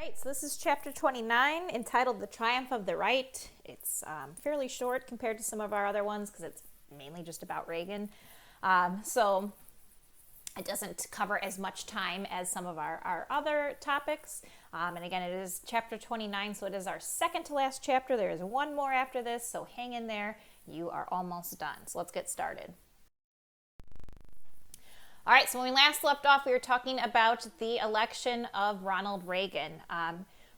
Right, so this is chapter 29 entitled The Triumph of the Right. It's fairly short compared to some of our other ones because it's mainly just about Reagan. So it doesn't cover as much time as some of our other topics. And again, it is chapter 29, so it is our second to last chapter. There is one more after this, so hang in there. You are almost done. So let's get started. All right, so when we last left off, we were talking about the election of Ronald Reagan.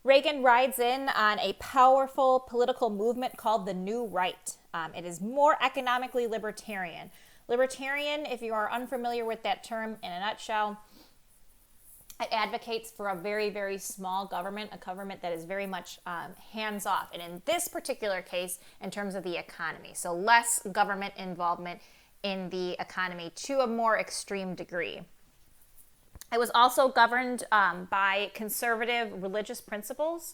Reagan rides in on a powerful political movement called the New Right. It is more economically libertarian. Libertarian, if you are unfamiliar with that term, in a nutshell, it advocates for a very, very small government, a government that is very much hands-off. And in this particular case, in terms of the economy, so less government involvement in the economy to a more extreme degree. It was also governed by conservative religious principles.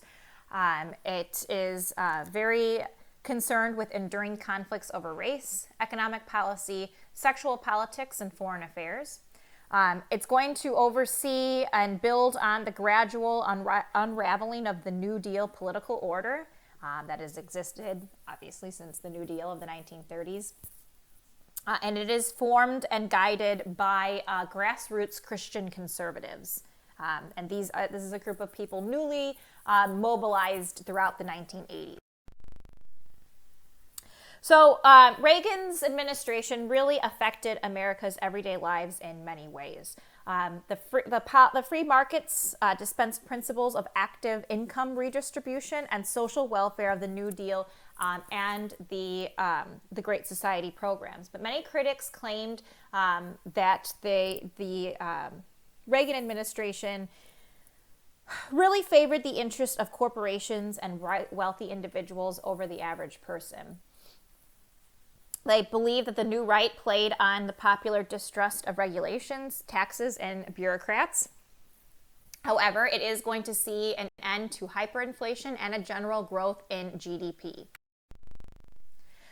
It is very concerned with enduring conflicts over race, economic policy, sexual politics, and foreign affairs. It's going to oversee and build on the gradual unraveling of the New Deal political order that has existed, obviously, since the New Deal of the 1930s. And it is formed and guided by grassroots Christian conservatives. And this is a group of people newly mobilized throughout the 1980s. So Reagan's administration really affected America's everyday lives in many ways. The free markets dispensed principles of active income redistribution and social welfare of the New Deal and the Great Society programs. But many critics claimed that the Reagan administration really favored the interests of corporations and wealthy individuals over the average person. They believe that the New Right played on the popular distrust of regulations, taxes, and bureaucrats. However, it is going to see an end to hyperinflation and a general growth in GDP.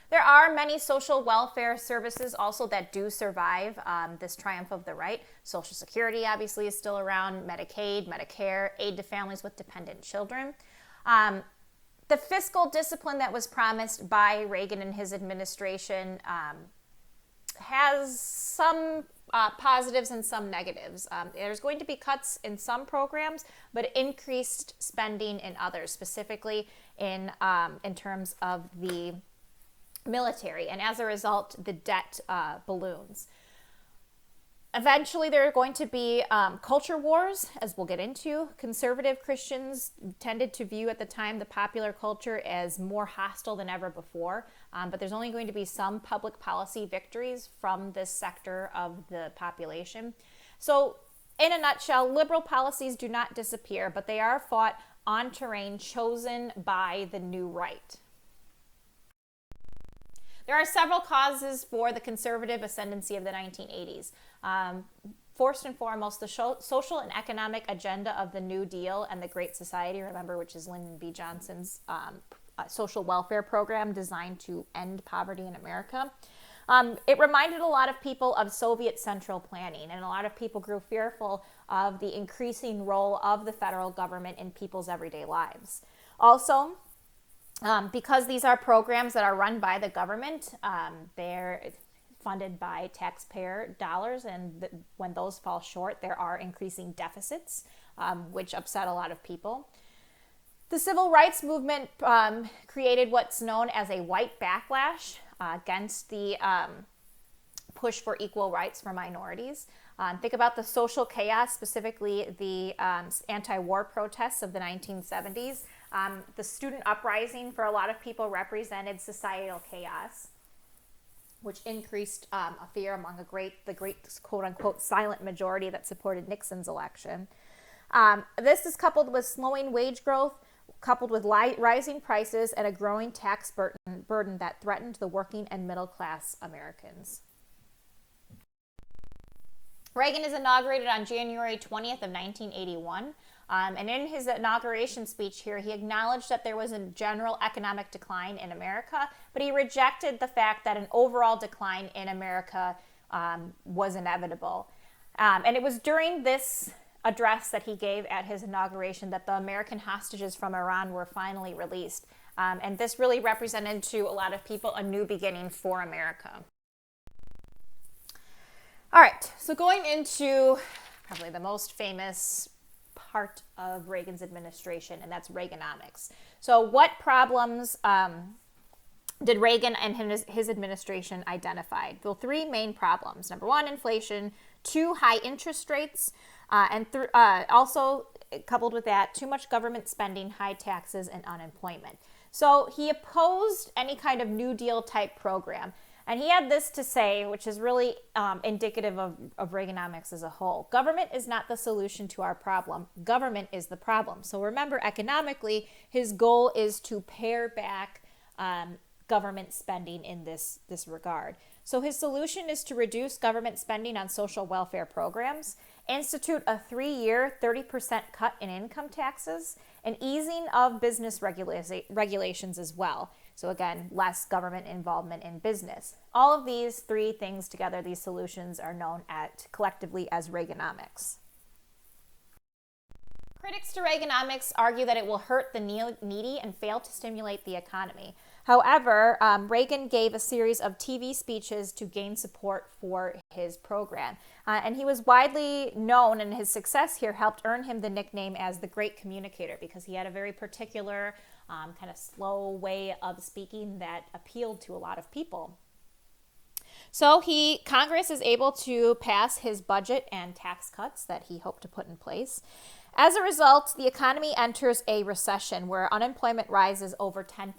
There are many social welfare services also that do survive this triumph of the right. Social Security obviously is still around, Medicaid, Medicare, aid to families with dependent children. The fiscal discipline that was promised by Reagan and his administration has some positives and some negatives. There's going to be cuts in some programs, but increased spending in others, specifically in terms of the military. And as a result, the debt balloons. Eventually, there are going to be culture wars, as we'll get into. Conservative Christians tended to view at the time the popular culture as more hostile than ever before, but there's only going to be some public policy victories from this sector of the population. So, in a nutshell, liberal policies do not disappear, but they are fought on terrain chosen by the New Right. There are several causes for the conservative ascendancy of the 1980s. First and foremost, the social and economic agenda of the New Deal and the Great Society, remember, which is Lyndon B. Johnson's social welfare program designed to end poverty in America. It reminded a lot of people of Soviet central planning, and a lot of people grew fearful of the increasing role of the federal government in people's everyday lives. Also, because these are programs that are run by the government, they're funded by taxpayer dollars, and when those fall short, there are increasing deficits, which upset a lot of people. The civil rights movement created what's known as a white backlash against the push for equal rights for minorities. Think about the social chaos, specifically the anti-war protests of the 1970s. The student uprising for a lot of people represented societal chaos, which increased a fear among the great quote-unquote silent majority that supported Nixon's election. This is coupled with slowing wage growth, coupled with rising prices and a growing tax burden that threatened the working and middle-class Americans. Reagan is inaugurated on January 20th of 1981. And in his inauguration speech here, he acknowledged that there was a general economic decline in America, but he rejected the fact that an overall decline in America was inevitable. And it was during this address that he gave at his inauguration that the American hostages from Iran were finally released. And this really represented to a lot of people a new beginning for America. All right, so going into probably the most famous part of Reagan's administration, and that's Reaganomics. So what problems did Reagan and his administration identify? Well, three main problems. Number one, inflation. Two, high interest rates. And also, coupled with that, too much government spending, high taxes, and unemployment. So he opposed any kind of New Deal type program. And he had this to say, which is really indicative of Reaganomics as a whole. Government is not the solution to our problem. Government is the problem. So remember, economically, his goal is to pare back government spending in this regard. So his solution is to reduce government spending on social welfare programs, institute a 3-year 30% cut in income taxes, and easing of business regulations as well. So again, less government involvement in business. All of these three things together, these solutions, are known collectively as Reaganomics. Critics to Reaganomics argue that it will hurt the needy and fail to stimulate the economy. However, Reagan gave a series of TV speeches to gain support for his program. And he was widely known, and his success here helped earn him the nickname as the Great Communicator, because he had a very particular kind of slow way of speaking that appealed to a lot of people. So Congress is able to pass his budget and tax cuts that he hoped to put in place. As a result, the economy enters a recession where unemployment rises over 10%,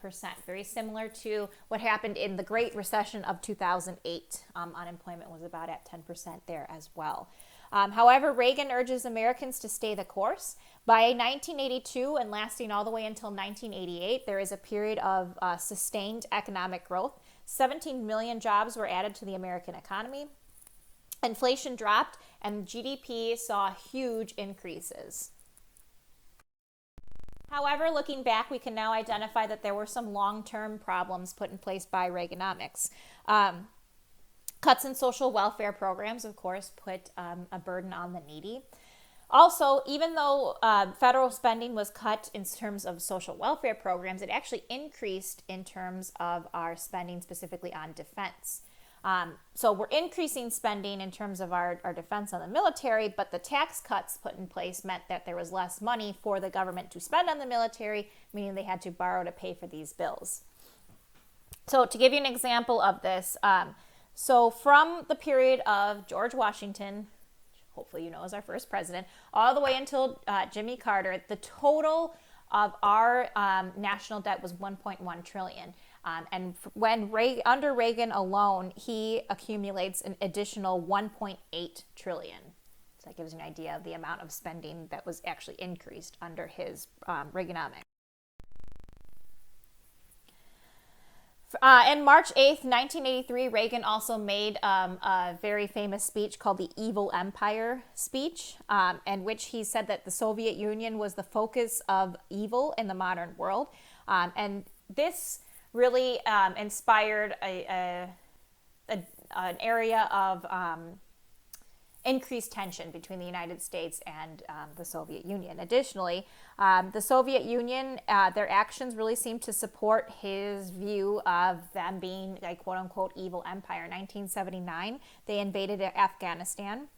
very similar to what happened in the Great Recession of 2008. Unemployment was about at 10% there as well. However, Reagan urges Americans to stay the course. By 1982 and lasting all the way until 1988, there is a period of sustained economic growth. 17 million jobs were added to the American economy. Inflation dropped, and GDP saw huge increases. However, looking back, we can now identify that there were some long-term problems put in place by Reaganomics. Cuts in social welfare programs, of course, put a burden on the needy. Also, even though federal spending was cut in terms of social welfare programs, it actually increased in terms of our spending specifically on defense. So we're increasing spending in terms of our defense on the military, but the tax cuts put in place meant that there was less money for the government to spend on the military, meaning they had to borrow to pay for these bills. So to give you an example of this, so from the period of George Washington, hopefully you know as our first president, all the way until Jimmy Carter, the total of our national debt was $1.1 trillion. And under Reagan alone, he accumulates an additional $1.8 trillion. So that gives you an idea of the amount of spending that was actually increased under his Reaganomics. In March 8th, 1983, Reagan also made a very famous speech called the Evil Empire speech, in which he said that the Soviet Union was the focus of evil in the modern world. And this really inspired an area of increased tension between the United States and the Soviet Union. Additionally, the Soviet Union, their actions really seemed to support his view of them being a quote-unquote evil empire. In 1979, they invaded Afghanistan.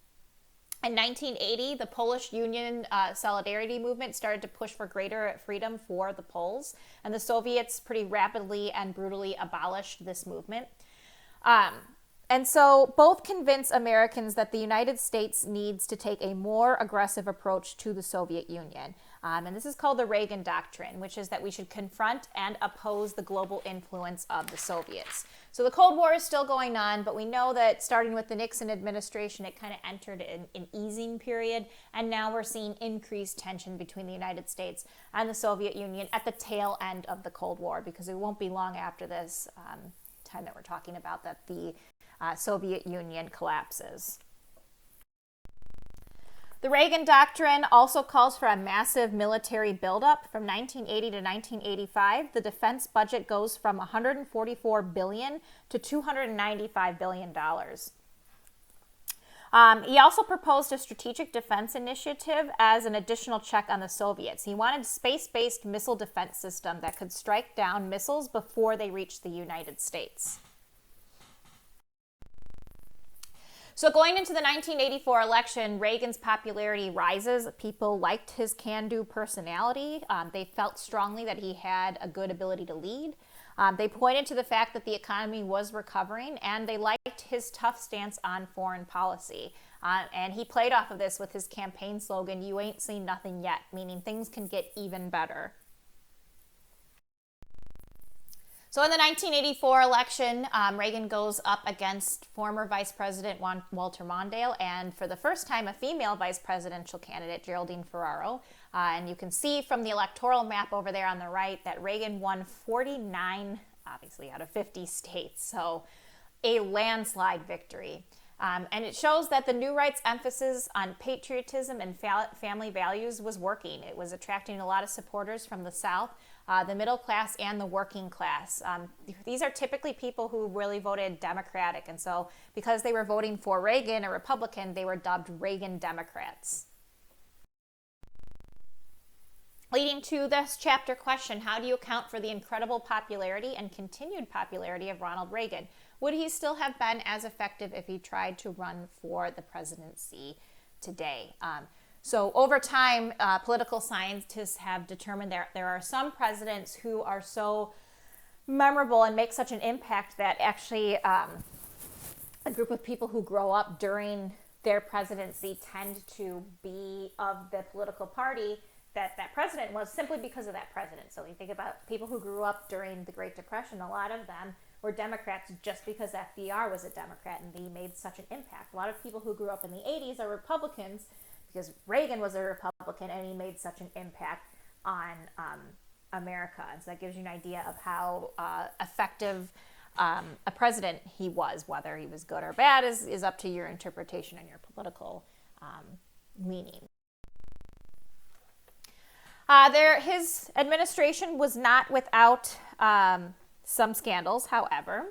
In 1980, the Polish Union Solidarity movement started to push for greater freedom for the Poles, and the Soviets pretty rapidly and brutally abolished this movement. And so both convince Americans that the United States needs to take a more aggressive approach to the Soviet Union. And this is called the Reagan Doctrine, which is that we should confront and oppose the global influence of the Soviets. So the Cold War is still going on, but we know that starting with the Nixon administration, it kind of entered an easing period. And now we're seeing increased tension between the United States and the Soviet Union at the tail end of the Cold War, because it won't be long after this time that we're talking about that the Soviet Union collapses. The Reagan Doctrine also calls for a massive military buildup. From 1980 to 1985, the defense budget goes from $144 billion to $295 billion. He also proposed a strategic defense initiative as an additional check on the Soviets. He wanted a space-based missile defense system that could strike down missiles before they reached the United States. So going into the 1984 election, Reagan's popularity rises. People liked his can-do personality. They felt strongly that he had a good ability to lead. They pointed to the fact that the economy was recovering, and they liked his tough stance on foreign policy. And he played off of this with his campaign slogan, "You ain't seen nothing yet," meaning things can get even better. So in the 1984 election, Reagan goes up against former Vice President Walter Mondale, and for the first time, a female vice presidential candidate, Geraldine Ferraro. And you can see from the electoral map over there on the right that Reagan won 49, obviously, out of 50 states. So a landslide victory. And it shows that the New Right's emphasis on patriotism and family values was working. It was attracting a lot of supporters from the South, the middle class, and the working class. These are typically people who really voted Democratic. And so because they were voting for Reagan, a Republican, they were dubbed Reagan Democrats. Leading to this chapter question, how do you account for the incredible popularity and continued popularity of Ronald Reagan? Would he still have been as effective if he tried to run for the presidency today? So over time, political scientists have determined there are some presidents who are so memorable and make such an impact that actually a group of people who grow up during their presidency tend to be of the political party that president was, simply because of that president. So you think about people who grew up during the Great Depression, a lot of them were Democrats just because FDR was a Democrat and he made such an impact. A lot of people who grew up in the 80s are Republicans because Reagan was a Republican and he made such an impact on America. And so that gives you an idea of how effective a president he was. Whether he was good or bad is up to your interpretation and your political meaning. His administration was not without some scandals, however,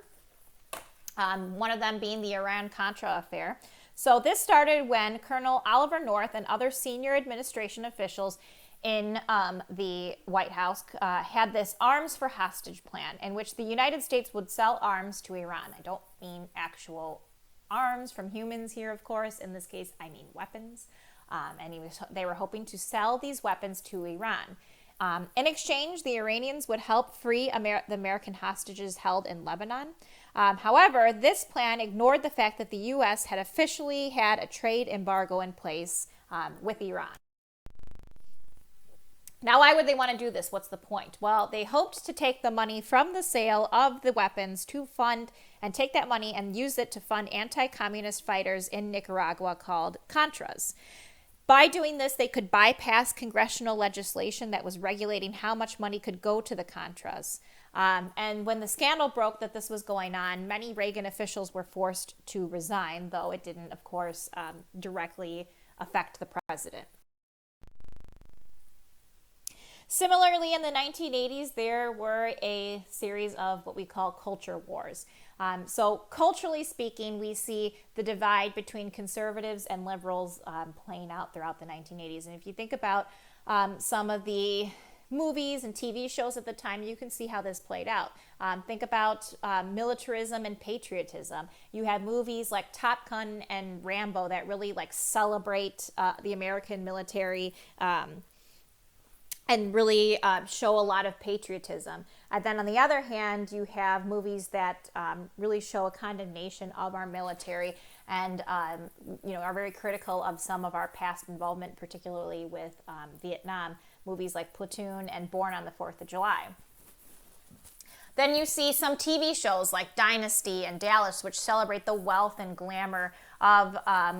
one of them being the Iran-Contra affair. So this started when Colonel Oliver North and other senior administration officials in the White House had this arms for hostage plan in which the United States would sell arms to Iran. I don't mean actual arms from humans here, of course. In this case, I mean weapons. And they were hoping to sell these weapons to Iran. In exchange, the Iranians would help free the American hostages held in Lebanon. However, this plan ignored the fact that the U.S. had officially had a trade embargo in place with Iran. Now, why would they want to do this? What's the point? Well, they hoped to take the money from the sale of the weapons to fund and take that money and use it to fund anti-communist fighters in Nicaragua called Contras. By doing this, they could bypass congressional legislation that was regulating how much money could go to the Contras. And when the scandal broke that this was going on, many Reagan officials were forced to resign, though it didn't, of course, directly affect the president. Similarly, in the 1980s, there were a series of what we call culture wars. So culturally speaking, we see the divide between conservatives and liberals playing out throughout the 1980s. And if you think about some of the movies and TV shows at the time, you can see how this played out. Think about militarism and patriotism. You have movies like Top Gun and Rambo that really celebrate the American military and really show a lot of patriotism. And then on the other hand, you have movies that really show a condemnation of our military and are very critical of some of our past involvement, particularly with Vietnam, movies like Platoon and Born on the 4th of July. Then you see some TV shows like Dynasty and Dallas, which celebrate the wealth and glamour of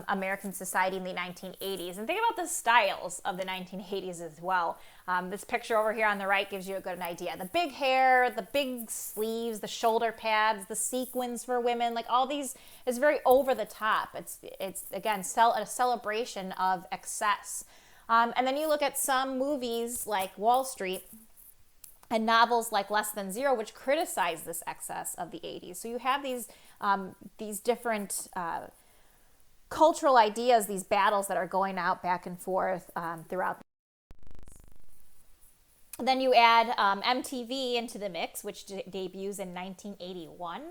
American society in the 1980s. And think about the styles of the 1980s as well. This picture over here on the right gives you a good idea. The big hair, the big sleeves, the shoulder pads, the sequins for women, all these is very over the top. It's again, a celebration of excess. And then you look at some movies like Wall Street and novels like Less Than Zero, which criticize this excess of the 80s. So you have these different cultural ideas, these battles that are going out back and forth throughout. Then you add MTV into the mix, which debuts in 1981.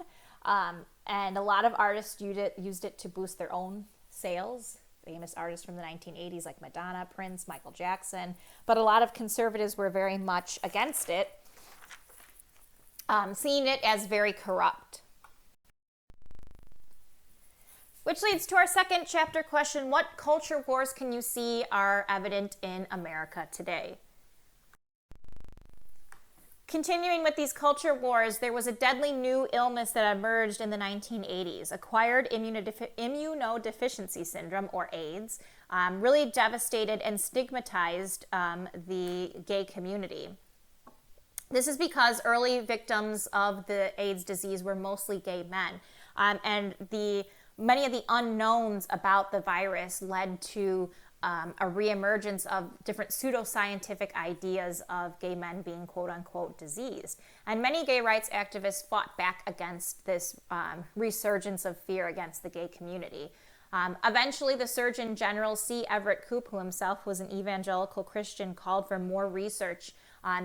And a lot of artists used it to boost their own sales. Famous artists from the 1980s like Madonna, Prince, Michael Jackson. But a lot of conservatives were very much against it, seeing it as very corrupt. Which leads to our second chapter question: what culture wars can you see are evident in America today? Continuing with these culture wars, there was a deadly new illness that emerged in the 1980s, acquired immunodeficiency syndrome, or AIDS, really devastated and stigmatized the gay community. This is because early victims of the AIDS disease were mostly gay men, and many of the unknowns about the virus led to a reemergence of different pseudoscientific ideas of gay men being quote-unquote diseased. And many gay rights activists fought back against this resurgence of fear against the gay community. Eventually, the Surgeon General, C. Everett Koop, who himself was an evangelical Christian, called for more research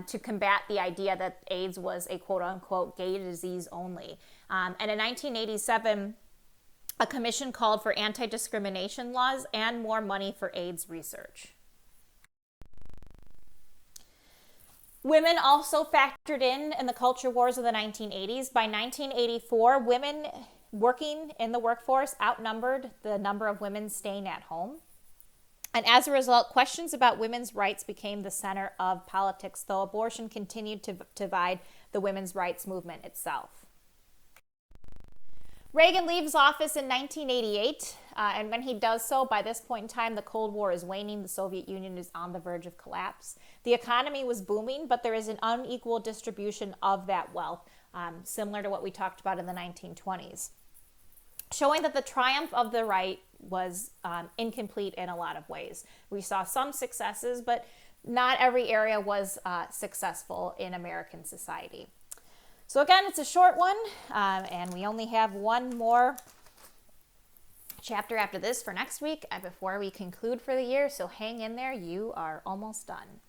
to combat the idea that AIDS was a quote-unquote gay disease only. And in 1987, a commission called for anti-discrimination laws and more money for AIDS research. Women also factored in the culture wars of the 1980s. By 1984, women working in the workforce outnumbered the number of women staying at home. And as a result, questions about women's rights became the center of politics, though abortion continued to divide the women's rights movement itself. Reagan leaves office in 1988, and when he does so, by this point in time, the Cold War is waning. The Soviet Union is on the verge of collapse. The economy was booming, but there is an unequal distribution of that wealth, similar to what we talked about in the 1920s, showing that the triumph of the right was incomplete in a lot of ways. We saw some successes, but not every area was successful in American society. So again, it's a short one, and we only have one more chapter after this for next week before we conclude for the year. So hang in there. You are almost done.